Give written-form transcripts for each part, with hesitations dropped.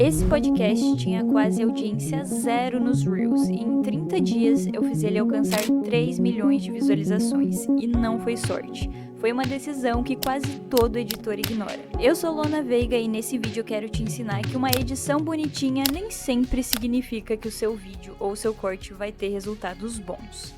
Esse podcast tinha quase audiência zero nos Reels, e em 30 dias eu fiz ele alcançar 3 milhões de visualizações, e não foi sorte. Foi uma decisão que quase todo editor ignora. Eu sou Lona Veiga e nesse vídeo eu quero te ensinar que uma edição bonitinha nem sempre significa que o seu vídeo ou seu corte vai ter resultados bons.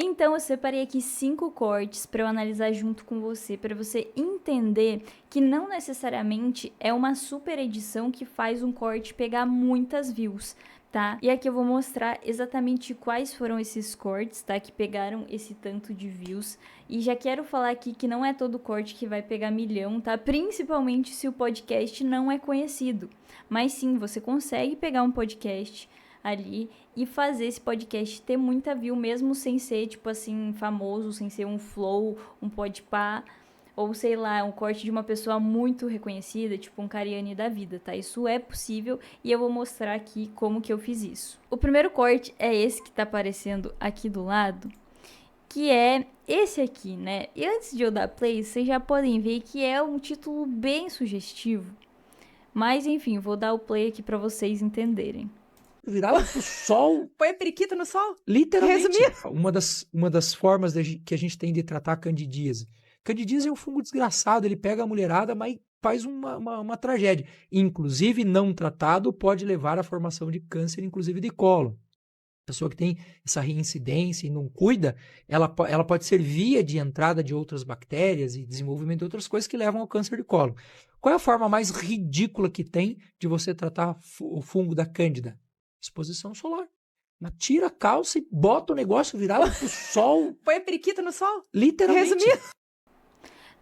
Então eu separei aqui 5 cortes para eu analisar junto com você, para você entender que não necessariamente é uma super edição que faz um corte pegar muitas views, tá? E aqui eu vou mostrar exatamente quais foram esses cortes, tá? Que pegaram esse tanto de views. E já quero falar aqui que não é todo corte que vai pegar milhão, tá? Principalmente se o podcast não é conhecido. Mas sim, você consegue pegar um podcast ali e fazer esse podcast ter muita view, mesmo sem ser, tipo assim, famoso, sem ser um Flow, um Podpah, ou sei lá, um corte de uma pessoa muito reconhecida, tipo um Cariani da vida, tá? Isso é possível e eu vou mostrar aqui como que eu fiz isso. O primeiro corte é esse que tá aparecendo aqui do lado, que é esse aqui, né? E antes de eu dar play, vocês já podem ver que é um título bem sugestivo. Mas enfim, vou dar o play aqui para vocês entenderem. Virava pro sol. Põe a periquita no sol? Literalmente. Resumir? Uma das formas que a gente tem de tratar a candidíase. Candidíase é um fungo desgraçado, ele pega a mulherada, mas faz uma tragédia. Inclusive, não tratado, pode levar à formação de câncer, inclusive de cólon. A pessoa que tem essa reincidência e não cuida, ela pode ser via de entrada de outras bactérias e desenvolvimento de outras coisas que levam ao câncer de cólon. Qual é a forma mais ridícula que tem de você tratar o fungo da cândida? Exposição solar. Mas tira a calça e bota o negócio virado pro sol. Põe a periquita no sol? Literalmente. Resumir?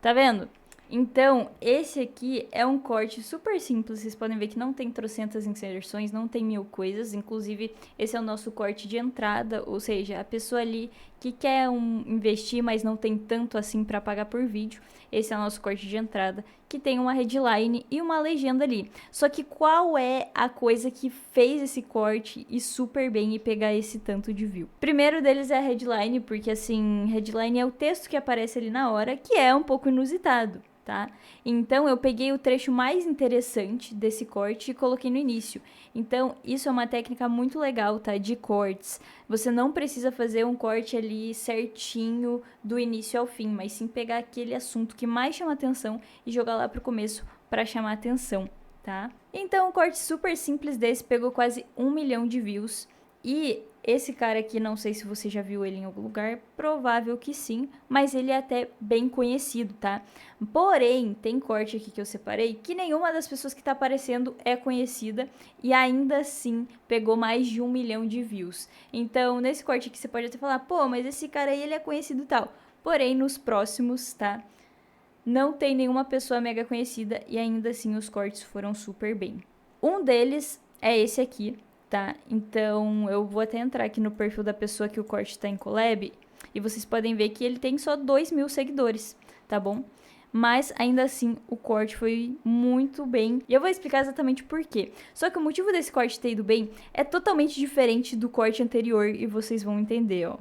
Tá vendo? Então, esse aqui é um corte super simples, vocês podem ver que não tem trocentas inserções, não tem 1000 coisas, inclusive esse é o nosso corte de entrada, ou seja, a pessoa ali que quer investir, mas não tem tanto assim para pagar por vídeo, esse é o nosso corte de entrada, que tem uma headline e uma legenda ali. Só que qual é a coisa que fez esse corte ir super bem e pegar esse tanto de view? Primeiro deles é a headline, porque assim, headline é o texto que aparece ali na hora, que é um pouco inusitado. Tá? Então eu peguei o trecho mais interessante desse corte e coloquei no início. Então isso é uma técnica muito legal, tá? De cortes. Você não precisa fazer um corte ali certinho do início ao fim, mas sim pegar aquele assunto que mais chama atenção e jogar lá pro começo para chamar atenção, tá? Então um corte super simples desse pegou quase 1 milhão de views. E esse cara aqui, não sei se você já viu ele em algum lugar, provável que sim, mas ele é até bem conhecido, tá? Porém, tem corte aqui que eu separei que nenhuma das pessoas que tá aparecendo é conhecida e ainda assim pegou mais de 1 milhão de views. Então, nesse corte aqui você pode até falar, pô, mas esse cara aí ele é conhecido e tal. Porém, nos próximos, tá? Não tem nenhuma pessoa mega conhecida e ainda assim os cortes foram super bem. Um deles é esse aqui, tá? Então eu vou até entrar aqui no perfil da pessoa que o corte tá em collab e vocês podem ver que ele tem só 2.000 seguidores, tá bom? Mas ainda assim o corte foi muito bem e eu vou explicar exatamente por quê. Só que o motivo desse corte ter ido bem é totalmente diferente do corte anterior e vocês vão entender, ó. O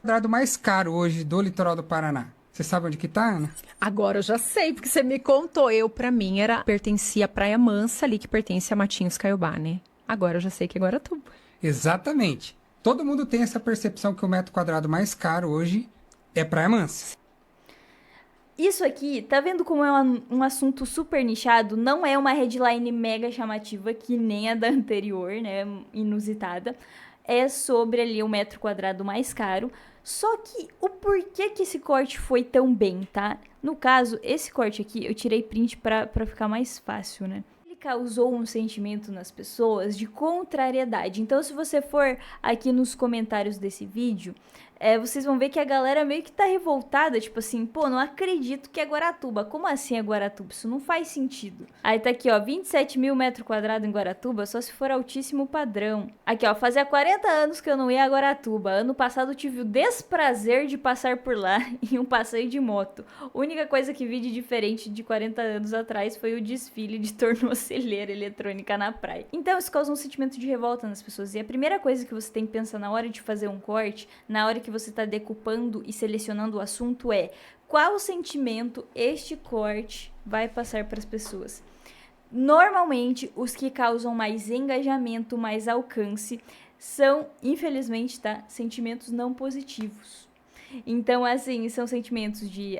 quadrado mais caro hoje do litoral do Paraná. Você sabe onde que tá, Ana? Agora eu já sei, porque você me contou. Pra mim, pertencia à Praia Mansa ali, que pertence a Matinhos Caiobá, né? Agora eu já sei que é Guaratuba. Exatamente. Todo mundo tem essa percepção que o metro quadrado mais caro hoje é Praia Mansa. Isso aqui, tá vendo como é um assunto super nichado? Não é uma headline mega chamativa, que nem a da anterior, né? Inusitada. É sobre ali o metro quadrado mais caro. Só que o porquê que esse corte foi tão bem, tá? No caso, esse corte aqui, eu tirei print pra ficar mais fácil, né? Ele causou um sentimento nas pessoas de contrariedade. Então, se você for aqui nos comentários desse vídeo, vocês vão ver que a galera meio que tá revoltada, tipo assim, pô, não acredito que é Guaratuba. Como assim é Guaratuba? Isso não faz sentido. Aí tá aqui, ó, 27 mil metros quadrados em Guaratuba, só se for altíssimo padrão. Aqui, ó, fazia 40 anos que eu não ia a Guaratuba. Ano passado tive o desprazer de passar por lá em um passeio de moto. A única coisa que vi de diferente de 40 anos atrás foi o desfile de tornozeleira eletrônica na praia. Então isso causa um sentimento de revolta nas pessoas. E a primeira coisa que você tem que pensar na hora de fazer um corte, na hora que você está decupando e selecionando o assunto é qual sentimento este corte vai passar para as pessoas. Normalmente, os que causam mais engajamento, mais alcance, são, infelizmente, tá? Sentimentos não positivos. Então, assim, são sentimentos de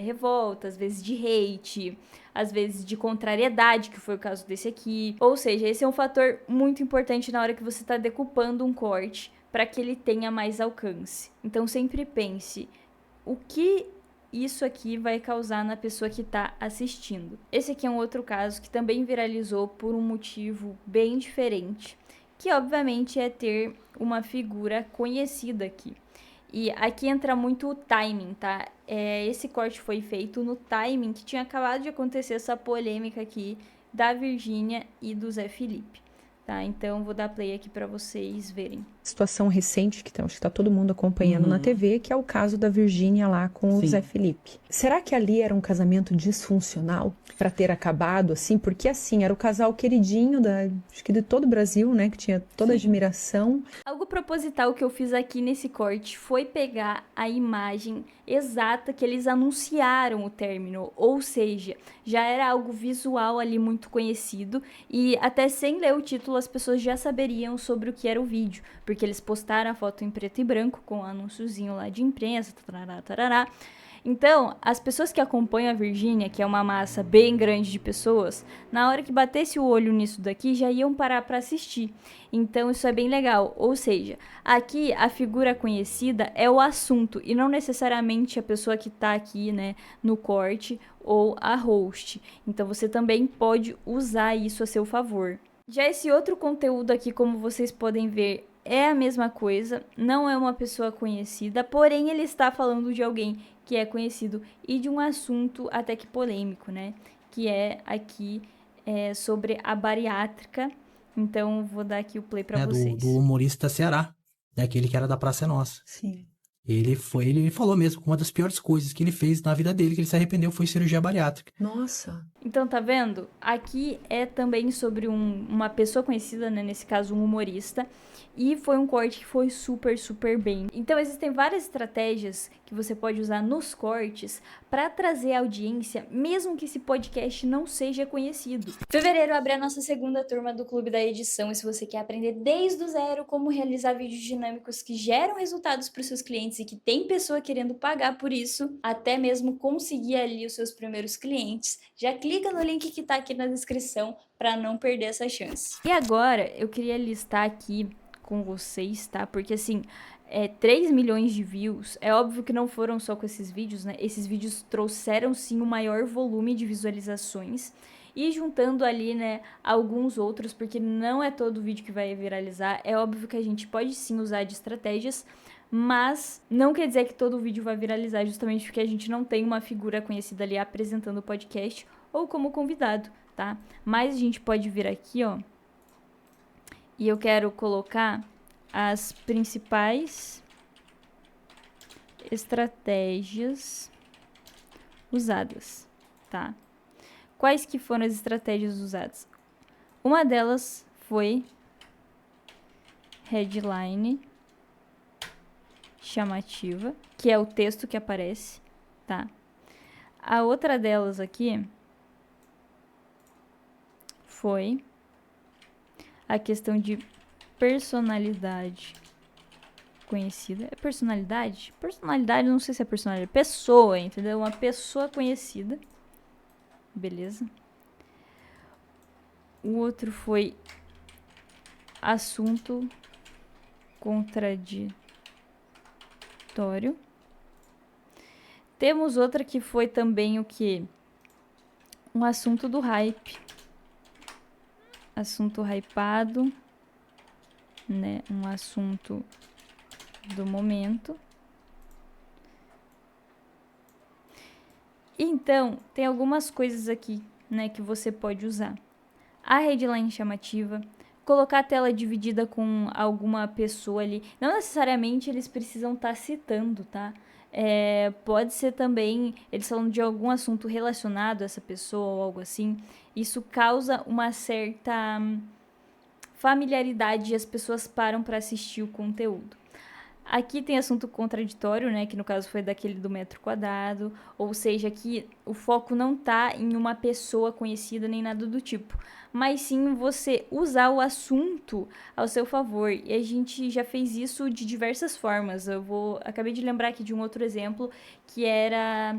revolta, às vezes de hate, às vezes de contrariedade, que foi o caso desse aqui. Ou seja, esse é um fator muito importante na hora que você está decupando um corte para que ele tenha mais alcance. Então, sempre pense o que isso aqui vai causar na pessoa que está assistindo. Esse aqui é um outro caso que também viralizou por um motivo bem diferente, que obviamente é ter uma figura conhecida aqui. E aqui entra muito o timing, tá? Esse corte foi feito no timing que tinha acabado de acontecer essa polêmica aqui da Virgínia e do Zé Felipe, tá? Então, vou dar play aqui para vocês verem. Situação recente que acho que tá todo mundo acompanhando na TV, que é o caso da Virgínia lá com o Zé Felipe. Será que ali era um casamento disfuncional para ter acabado assim? Porque assim, era o casal queridinho acho que de todo o Brasil, né, que tinha toda a admiração. Algo proposital que eu fiz aqui nesse corte foi pegar a imagem exata que eles anunciaram o término, ou seja, já era algo visual ali muito conhecido e até sem ler o título as pessoas já saberiam sobre o que era o vídeo, porque eles postaram a foto em preto e branco com um anúnciozinho lá de imprensa, tarará, tarará. Então, as pessoas que acompanham a Virgínia, que é uma massa bem grande de pessoas, na hora que batesse o olho nisso daqui, já iam parar para assistir. Então, isso é bem legal. Ou seja, aqui a figura conhecida é o assunto e não necessariamente a pessoa que tá aqui, né, no corte ou a host. Então, você também pode usar isso a seu favor. Já esse outro conteúdo aqui, como vocês podem ver, é a mesma coisa, não é uma pessoa conhecida, porém ele está falando de alguém que é conhecido e de um assunto até que polêmico, né? Que é aqui sobre a bariátrica. Então, vou dar aqui o play para vocês. Do humorista Ceará, aquele que era da Praça é Nossa. Sim. Ele falou mesmo que uma das piores coisas que ele fez na vida dele, que ele se arrependeu, foi cirurgia bariátrica. Nossa. Então, tá vendo? Aqui é também sobre uma pessoa conhecida, né? Nesse caso, um humorista. E foi um corte que foi super, super bem. Então, existem várias estratégias que você pode usar nos cortes para trazer audiência, mesmo que esse podcast não seja conhecido. Em fevereiro, abre a nossa segunda turma do Clube da Edição. E se você quer aprender desde o zero como realizar vídeos dinâmicos que geram resultados para os seus clientes e que tem pessoa querendo pagar por isso, até mesmo conseguir ali os seus primeiros clientes, já clica no link que tá aqui na descrição para não perder essa chance. E agora, eu queria listar aqui com vocês, tá? Porque assim, 3 milhões de views, é óbvio que não foram só com esses vídeos, né? Esses vídeos trouxeram sim o maior volume de visualizações e juntando ali, né, alguns outros, porque não é todo vídeo que vai viralizar, é óbvio que a gente pode sim usar de estratégias, mas não quer dizer que todo vídeo vai viralizar, justamente porque a gente não tem uma figura conhecida ali apresentando o podcast ou como convidado, tá? Mas a gente pode vir aqui, ó, e eu quero colocar as principais estratégias usadas, tá? Quais que foram as estratégias usadas? Uma delas foi headline chamativa, que é o texto que aparece, tá? A outra delas aqui foi a questão de personalidade conhecida. É personalidade? Personalidade, não sei se é personalidade. Pessoa, entendeu? Uma pessoa conhecida. Beleza. O outro foi assunto contraditório. Temos outra que foi também o quê? Um assunto do hype. Assunto hypado, né? Um assunto do momento. Então, tem algumas coisas aqui, né, que você pode usar. A headline chamativa, colocar a tela dividida com alguma pessoa ali. Não necessariamente eles precisam estar citando, tá? Pode ser também eles falando de algum assunto relacionado a essa pessoa ou algo assim. Isso causa uma certa familiaridade e as pessoas param para assistir o conteúdo. Aqui tem assunto contraditório, né, que no caso foi daquele do metro quadrado, ou seja, aqui o foco não tá em uma pessoa conhecida nem nada do tipo, mas sim você usar o assunto ao seu favor, e a gente já fez isso de diversas formas. Acabei de lembrar aqui de um outro exemplo, que era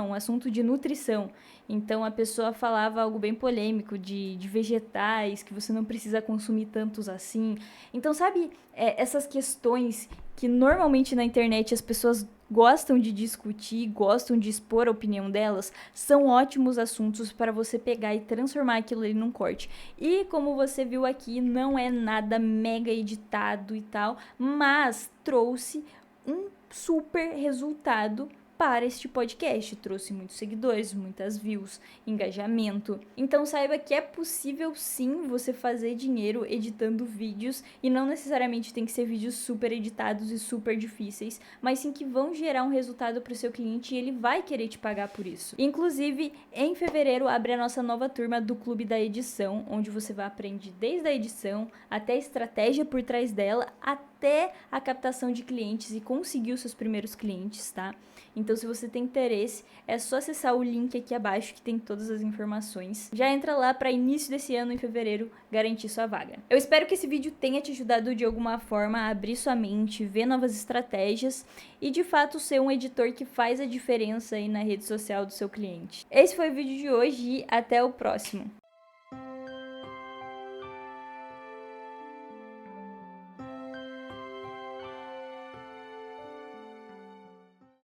um assunto de nutrição. Então a pessoa falava algo bem polêmico de vegetais, que você não precisa consumir tantos assim. Então, sabe, essas questões que normalmente na internet as pessoas gostam de discutir, gostam de expor a opinião delas, são ótimos assuntos para você pegar e transformar aquilo ali num corte. E como você viu aqui, não é nada mega editado e tal, mas trouxe um super resultado para este podcast. Trouxe muitos seguidores, muitas views, engajamento. Então saiba que é possível sim você fazer dinheiro editando vídeos, e não necessariamente tem que ser vídeos super editados e super difíceis, mas sim que vão gerar um resultado para o seu cliente e ele vai querer te pagar por isso. Inclusive, em fevereiro abre a nossa nova turma do Clube da Edição, onde você vai aprender desde a edição até a estratégia por trás dela, até a captação de clientes e conseguir os seus primeiros clientes, tá? Então, se você tem interesse, é só acessar o link aqui abaixo que tem todas as informações. Já entra lá para início desse ano, em fevereiro, garantir sua vaga. Eu espero que esse vídeo tenha te ajudado de alguma forma a abrir sua mente, ver novas estratégias e, de fato, ser um editor que faz a diferença aí na rede social do seu cliente. Esse foi o vídeo de hoje e até o próximo.